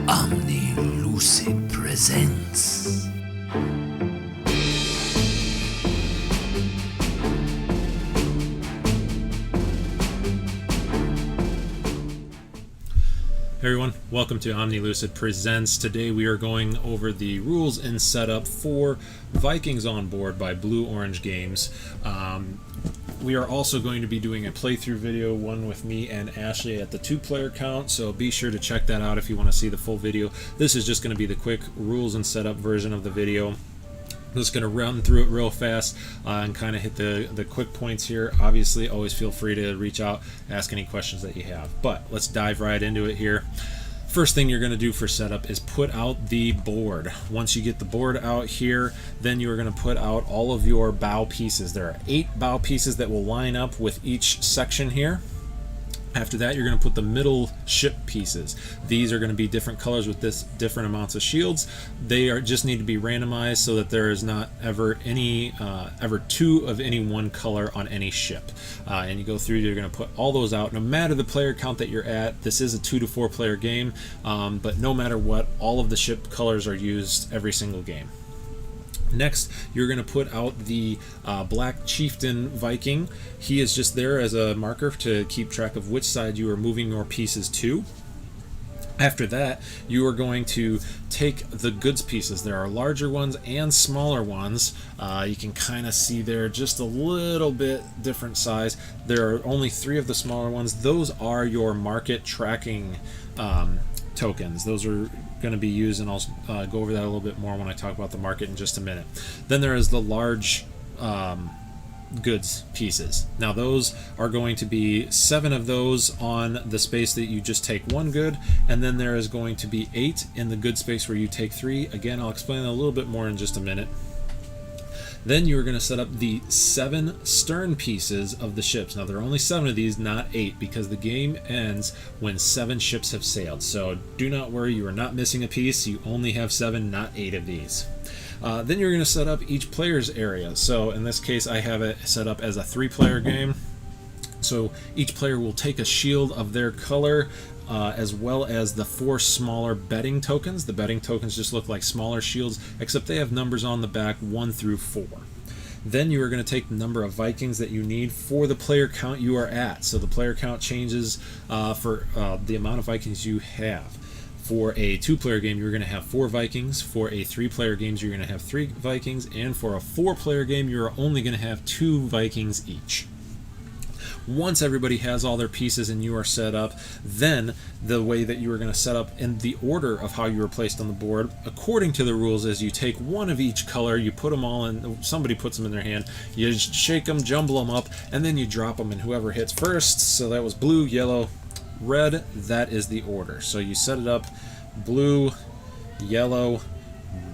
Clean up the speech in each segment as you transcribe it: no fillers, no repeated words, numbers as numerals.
Omni Lucid presents. Hey everyone, welcome to Omni Lucid Presents. Today we are going over the rules and setup for Vikings on Board by Blue Orange Games. We are also going to be doing a playthrough video, one with me and Ashley at the 2-player count, so be sure to check that out if you want to see the full video. This is just going to be the quick rules and setup version of the video. I'm just going to run through it real fast and kind of hit the quick points here. Obviously, always feel free to reach out, ask any questions that you have. But let's dive right into it here. First thing you're going to do for setup is put out the board. Once you get the board out here, then you're going to put out all of your bow pieces. There are 8 bow pieces that will line up with each section here. After that, you're going to put the middle ship pieces. These are going to be different colors with different amounts of shields. They just need to be randomized so that there is not ever ever 2 of any one color on any ship. And you go through, you're going to put all those out. No matter the player count that you're at, this is a 2 to 4 player game, but no matter what, all of the ship colors are used every single game. Next, you're going to put out the black Chieftain Viking. He is just there as a marker to keep track of which side you are moving your pieces to. After that, you are going to take the goods pieces. There are larger ones and smaller ones. You can kind of see they're just a little bit different size. There are only 3 of the smaller ones. Those are your market tracking tokens. Those are going to be used, and I'll go over that a little bit more when I talk about the market in just a minute. Then there is the large goods pieces. Now those are going to be 7 of those on the space that you just take 1 good, and then there is going to be 8 in the good space where you take 3. Again, I'll explain that a little bit more in just a minute. Then you're going to set up the 7 stern pieces of the ships. Now there are only 7 of these, not 8, because the game ends when 7 ships have sailed. So do not worry, you are not missing a piece. You only have 7, not 8 of these. Then you're going to set up each player's area. So in this case, I have it set up as a 3-player game. So each player will take a shield of their color, as well as the 4 smaller betting tokens. The betting tokens just look like smaller shields, except they have numbers on the back 1 through 4. Then you are going to take the number of Vikings that you need for the player count you are at. So the player count changes for the amount of Vikings you have. For a 2-player game, you're going to have 4 Vikings. For a 3-player game, you're going to have 3 Vikings. And for a 4-player game, you're only going to have 2 Vikings each. Once everybody has all their pieces and you are set up, then the way that you are going to set up in the order of how you are placed on the board, according to the rules, is you take 1 of each color, you put them all in, somebody puts them in their hand, you shake them, jumble them up, and then you drop them, and whoever hits first, so that was blue, yellow, red, that is the order. So you set it up blue, yellow,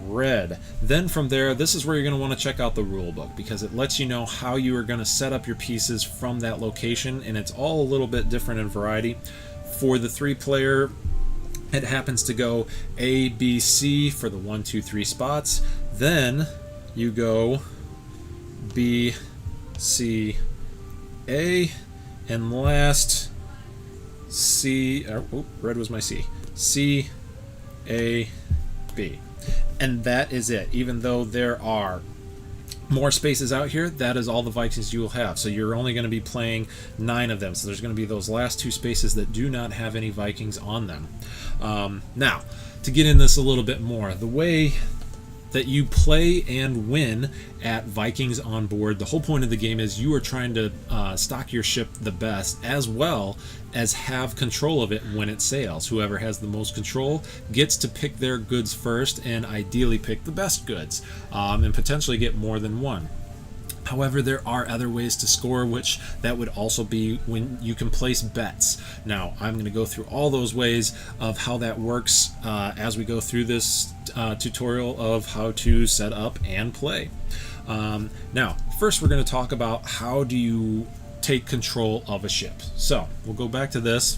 red. Then from there, this is where you're going to want to check out the rule book, because it lets you know how you are going to set up your pieces from that location, and it's all a little bit different in variety. For the 3-player, it happens to go A, B, C for the 1, 2, 3 spots. Then you go B, C, A, and last C, red was my C, C, A, B. And that is it. Even though there are more spaces out here, that is all the Vikings you will have. So you're only going to be playing 9 of them. So there's going to be those last 2 spaces that do not have any Vikings on them. Now, to get in this a little bit more, the way that you play and win at Vikings on Board, the whole point of the game is you are trying to stock your ship the best, as well as have control of it when it sails. Whoever has the most control gets to pick their goods first, and ideally pick the best goods, and potentially get more than 1. However, there are other ways to score, which that would also be when you can place bets. Now, I'm going to go through all those ways of how that works as we go through this tutorial of how to set up and play. Now, first we're going to talk about how do you take control of a ship. So, we'll go back to this.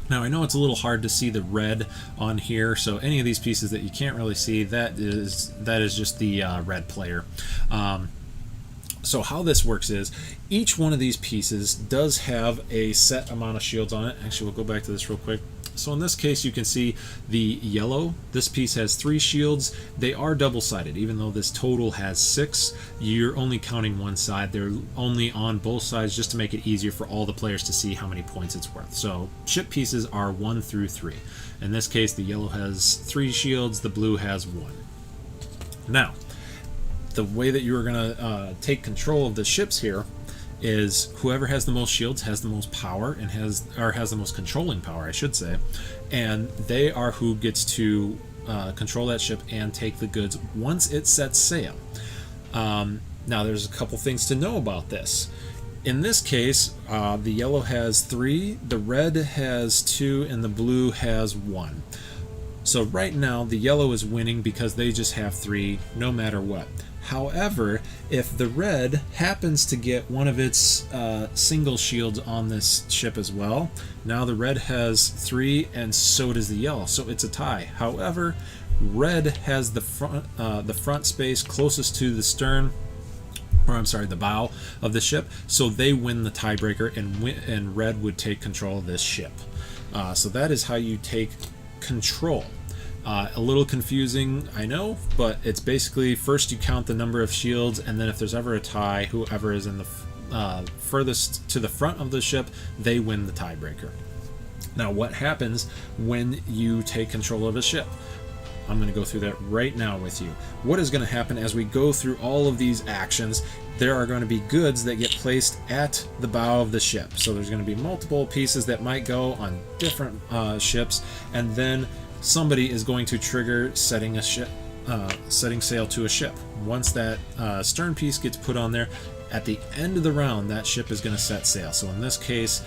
Now, I know it's a little hard to see the red on here, so any of these pieces that you can't really see, that is just the red player. So how this works is each one of these pieces does have a set amount of shields on it. Actually, we'll go back to this real quick. So in this case, you can see the yellow. This piece has 3 shields. They are double-sided. Even though this total has 6, you're only counting one side. They're only on both sides just to make it easier for all the players to see how many points it's worth. So ship pieces are 1 through 3. In this case, the yellow has 3 shields. The blue has 1. Now, the way that you are going to take control of the ships here is whoever has the most shields has the most power and has the most controlling power, I should say, and they are who gets to control that ship and take the goods once it sets sail. Now, there's a couple things to know about this. In this case, the yellow has 3, the red has 2, and the blue has 1. So right now, the yellow is winning because they just have 3 no matter what. However, if the red happens to get one of its single shields on this ship as well, now the red has 3 and so does the yellow, so it's a tie. However, red has the front space closest to the stern, or I'm sorry, the bow of the ship, so they win the tiebreaker, and red would take control of this ship. So that is how you take control. A little confusing, I know, but it's basically first you count the number of shields, and then if there's ever a tie, whoever is in the furthest to the front of the ship, they win the tiebreaker. Now, what happens when you take control of a ship? I'm going to go through that right now with you. What is going to happen as we go through all of these actions? There are going to be goods that get placed at the bow of the ship. So there's going to be multiple pieces that might go on different ships, and then somebody is going to trigger setting sail to a ship. Once that stern piece gets put on there, at the end of the round, that ship is going to set sail. So in this case,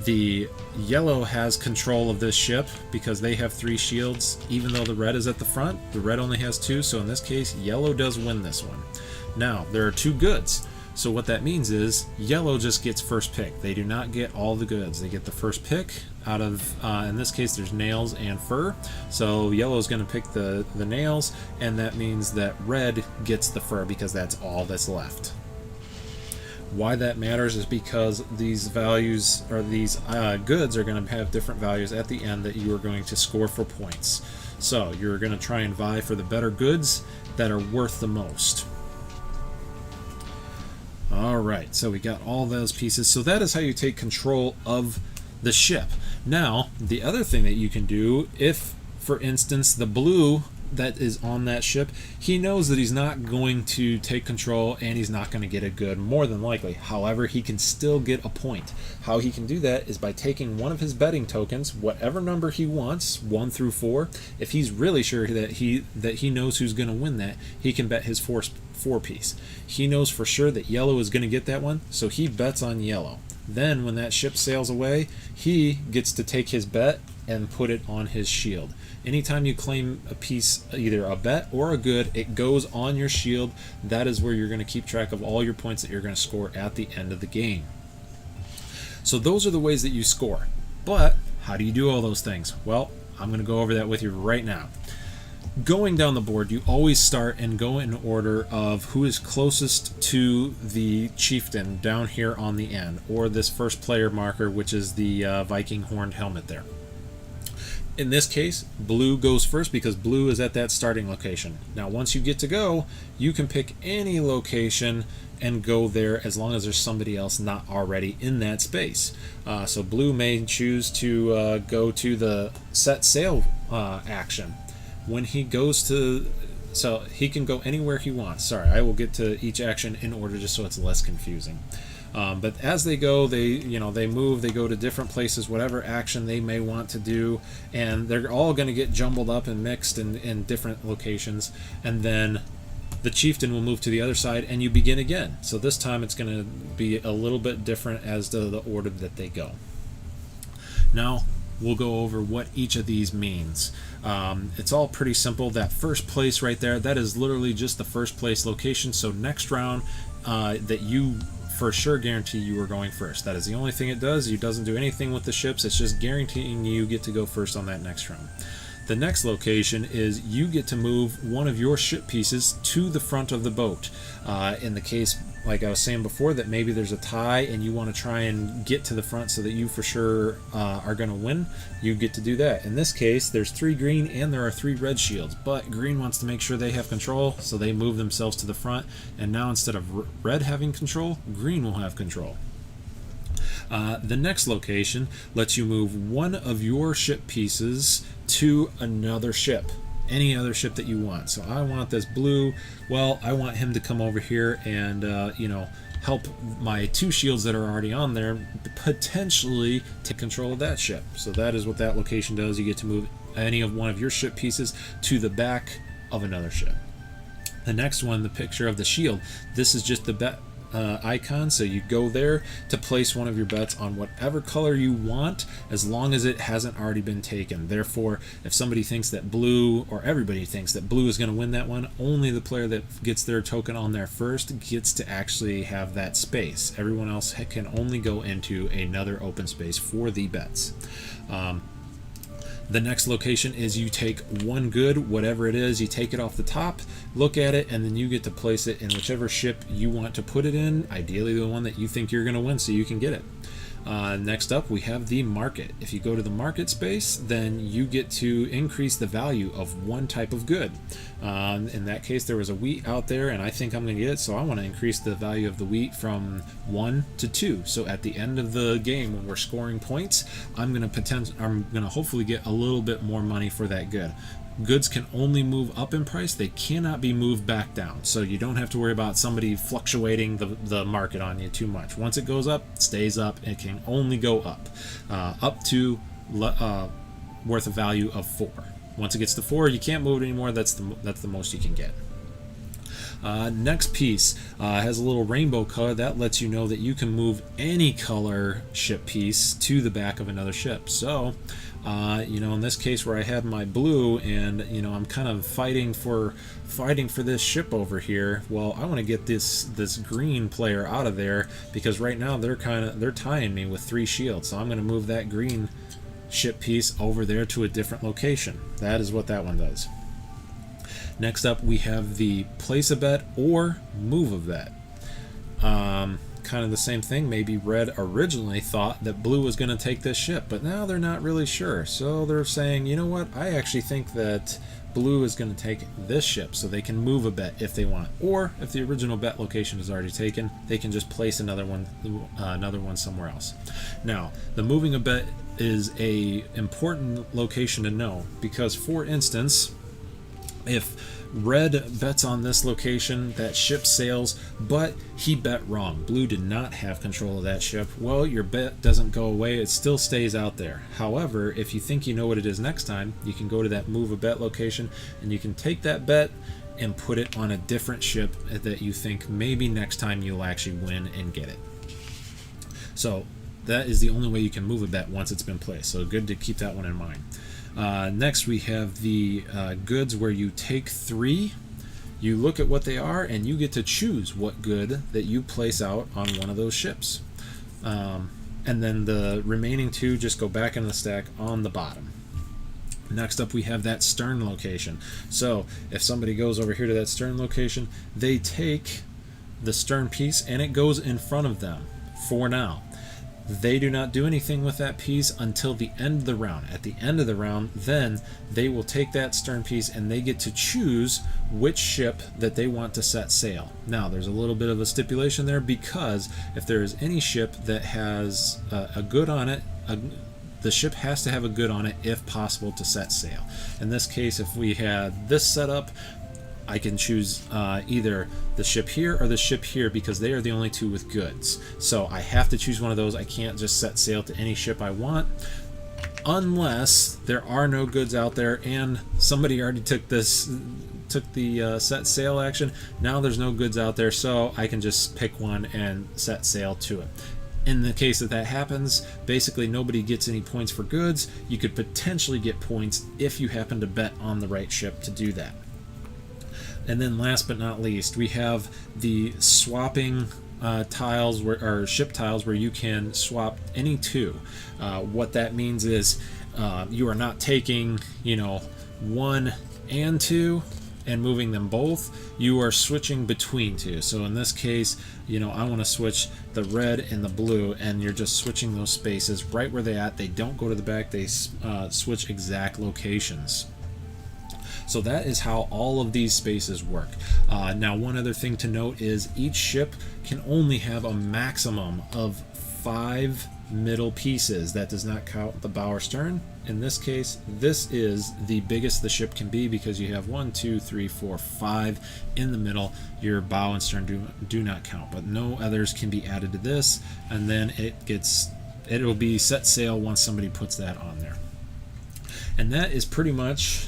the yellow has control of this ship because they have 3 shields. Even though the red is at the front, the red only has 2. So in this case, yellow does win this one. Now, there are 2 goods. So what that means is yellow just gets first pick. They do not get all the goods. They get the first pick out of, in this case, there's nails and fur. So yellow is going to pick the nails, and that means that red gets the fur because that's all that's left. Why that matters is because these values, or these goods, are going to have different values at the end that you are going to score for points. So you're going to try and vie for the better goods that are worth the most. Alright, so we got all those pieces. So that is how you take control of the ship. Now, the other thing that you can do, if, for instance, the blue that is on that ship, he knows that he's not going to take control and he's not going to get a good, more than likely. However, he can still get a point. How he can do that is by taking one of his betting tokens, whatever number he wants, 1 through 4. If he's really sure that he knows who's going to win that, he can bet his 4 piece. He knows for sure that yellow is going to get that one, so he bets on yellow. Then when that ship sails away, he gets to take his bet and put it on his shield. Anytime you claim a piece, either a bet or a good, it goes on your shield. That is where you're going to keep track of all your points that you're going to score at the end of the game. So those are the ways that you score. But how do you do all those things? Well, I'm going to go over that with you right now. Going down the board, you always start and go in order of who is closest to the chieftain down here on the end, or this first player marker, which is the Viking horned helmet there. In this case, blue goes first because blue is at that starting location. Now, once you get to go, you can pick any location and go there as long as there's somebody else not already in that space. So blue may choose to go to the set sail action. When he goes to, so he can go anywhere he wants. Sorry, I will get to each action in order just so it's less confusing. But as they go, they move, they go to different places, whatever action they may want to do, and they're all going to get jumbled up and mixed in different locations. And then the chieftain will move to the other side, and you begin again. So this time it's going to be a little bit different as to the order that they go. Now, we'll go over what each of these means. It's all pretty simple. That first place right there, that is literally just the first place location. So next round, that you for sure guarantee you are going first. That is the only thing it does. It doesn't do anything with the ships. It's just guaranteeing you get to go first on that next round. The next location is you get to move one of your ship pieces to the front of the boat. In the case like I was saying before, that maybe there's a tie and you want to try and get to the front so that you for sure are going to win, you get to do that. In this case, there's 3 green and there are 3 red shields, but green wants to make sure they have control, so they move themselves to the front, and now instead of red having control, green will have control. The next location lets you move one of your ship pieces to another ship, any other ship that you want. So I want this blue, well, I want him to come over here and help my 2 shields that are already on there potentially take control of that ship. So that is what that location does. You get to move any of one of your ship pieces to the back of another ship. The next one, the picture of the shield, this is just the bet icon, so you go there to place one of your bets on whatever color you want, as long as it hasn't already been taken. Therefore, if somebody thinks that blue, or everybody thinks that blue is going to win that one, only the player that gets their token on there first gets to actually have that space. Everyone else can only go into another open space for the bets. The next location is you take one good, whatever it is, you take it off the top, look at it, and then you get to place it in whichever ship you want to put it in, ideally the one that you think you're going to win so you can get it. Next up, we have the market. If you go to the market space, then you get to increase the value of one type of good. In that case, there was a wheat out there, and I think I'm going to get it, so I want to increase the value of the wheat from 1 to 2. So at the end of the game, when we're scoring points, I'm going to hopefully get a little bit more money for that good. Goods can only move up in price, they cannot be moved back down, so you don't have to worry about somebody fluctuating the market on you too much. Once it goes up, it stays up. It can only go up to worth a value of 4. Once it gets to 4, you can't move it anymore. That's the most you can get. Next piece has a little rainbow color that lets you know that you can move any color ship piece to the back of another ship. So in this case where I had my blue, and I'm kind of fighting for this ship over here, well, I want to get this green player out of there, because right now they're tying me with 3 shields. So I'm going to move that green ship piece over there to a different location. That is what that one does. Next up, we have the place a bet or move a bet. Kind of the same thing. Maybe red originally thought that blue was going to take this ship, but now they're not really sure. So they're saying, you know what, I actually think that blue is going to take this ship, so they can move a bet if they want. Or if the original bet location is already taken, they can just place another one somewhere else. Now, the moving a bet is a important location to know, because for instance, if red bets on this location, that ship sails, but he bet wrong. Blue did not have control of that ship. Well, your bet doesn't go away. It still stays out there. However, if you think you know what it is next time, you can go to that move a bet location, and you can take that bet and put it on a different ship that you think maybe next time you'll actually win and get it. So that is the only way you can move a bet once it's been placed. So good to keep that one in mind. Next, we have the goods where you take 3, you look at what they are, and you get to choose what good that you place out on one of those ships. And then the remaining 2 just go back in the stack on the bottom. Next up, we have that stern location. So if somebody goes over here to that stern location, they take the stern piece and it goes in front of them for now. They do not do anything with that piece until the end of the round. At the end of the round, then they will take that stern piece and they get to choose which ship that they want to set sail. Now, there's a little bit of a stipulation there, because if there is any ship that has a good on it, the ship has to have a good on it if possible to set sail. In this case, if we had this set up, I can choose either the ship here or the ship here, because they are the only 2 with goods. So I have to choose one of those. I can't just set sail to any ship I want, unless there are no goods out there and somebody already took the set sail action. Now there's no goods out there, so I can just pick one and set sail to it. In the case that happens, basically nobody gets any points for goods. You could potentially get points if you happen to bet on the right ship to do that. And then last but not least, we have the swapping tiles, or ship tiles, where you can swap any 2. What that means is you are not taking 1 and 2. and moving them both, you are switching between two. So in this case, I want to switch the red and the blue, and you're just switching those spaces right where they're at. They don't go to the back, they switch exact locations. So that is how all of these spaces work. Now, one other thing to note is each ship can only have a maximum of 5 middle pieces. That does not count the bow or stern. In this case, this is the biggest the ship can be because you have 1, 2, 3, 4, 5 in the middle. Your bow and stern do not count, but no others can be added to this, and then it'll be set sail once somebody puts that on there. And that is pretty much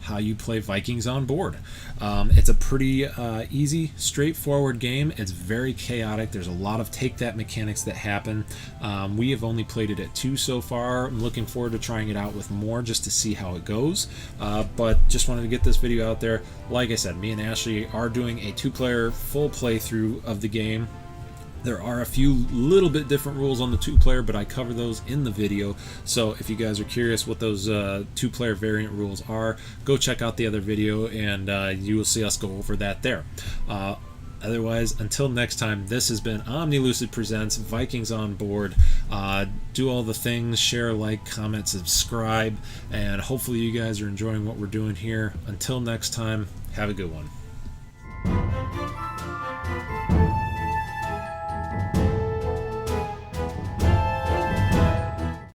how you play Vikings on board. It's a pretty easy, straightforward game. It's very chaotic. There's a lot of take that mechanics that happen. We have only played it at 2 so far. I'm looking forward to trying it out with more just to see how it goes. But just wanted to get this video out there. Like I said, me and Ashley are doing a 2-player full playthrough of the game. There are a few little bit different rules on the 2-player, but I cover those in the video. So if you guys are curious what those 2-player variant rules are, go check out the other video, and you will see us go over that there. Otherwise, until next time, this has been Omni Lucid Presents Vikings on Board. Do all the things, share, like, comment, subscribe, and hopefully you guys are enjoying what we're doing here. Until next time, have a good one.